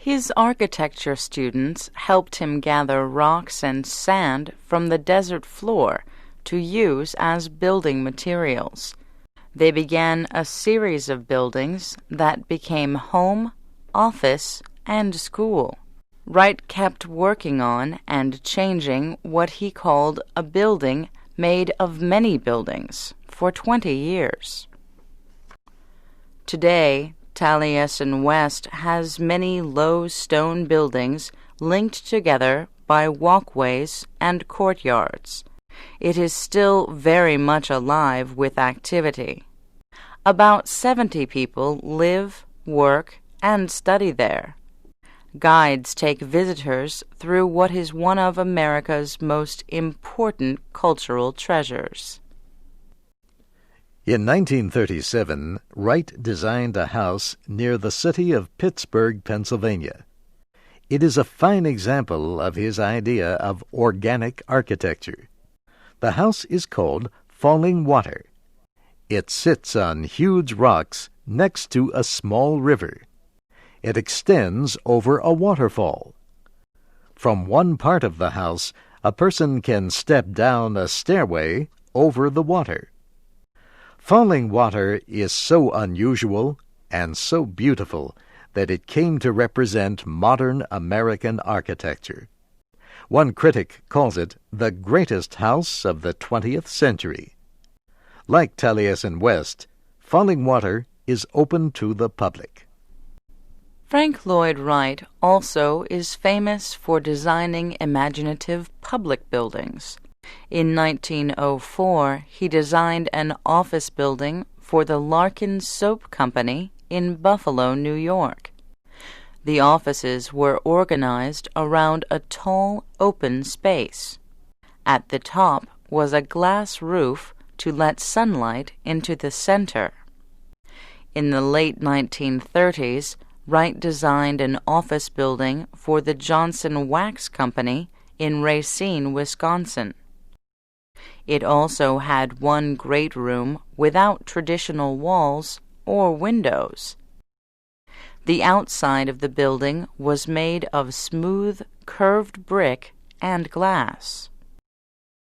His architecture students helped him gather rocks and sand from the desert floor to use as building materials. They began a series of buildings that became home, office, and school. Wright kept working on and changing what he called a building made of many buildings for 20 years. Today, Taliesin West has many low stone buildings linked together by walkways and courtyards. It is still very much alive with activity. About 70 people live, work, and study there. Guides take visitors through what is one of America's most important cultural treasures. In 1937, Wright designed a house near the city of Pittsburgh, Pennsylvania. It is a fine example of his idea of organic architecture. The house is called Falling Water. It sits on huge rocks next to a small river. It extends over a waterfall. From one part of the house, a person can step down a stairway over the water. Falling Water is so unusual and so beautiful that it came to represent modern American architecture. One critic calls it the greatest house of the 20th century. Like Taliesin West, Falling Water is open to the public. Frank Lloyd Wright also is famous for designing imaginative public buildings. In 1904, he designed an office building for the Larkin Soap Company in Buffalo, New York. The offices were organized around a tall, open space. At the top was a glass roof to let sunlight into the center. In the late 1930s, Wright designed an office building for the Johnson Wax Company in Racine, Wisconsin. It also had one great room without traditional walls or windows. The outside of the building was made of smooth, curved brick and glass.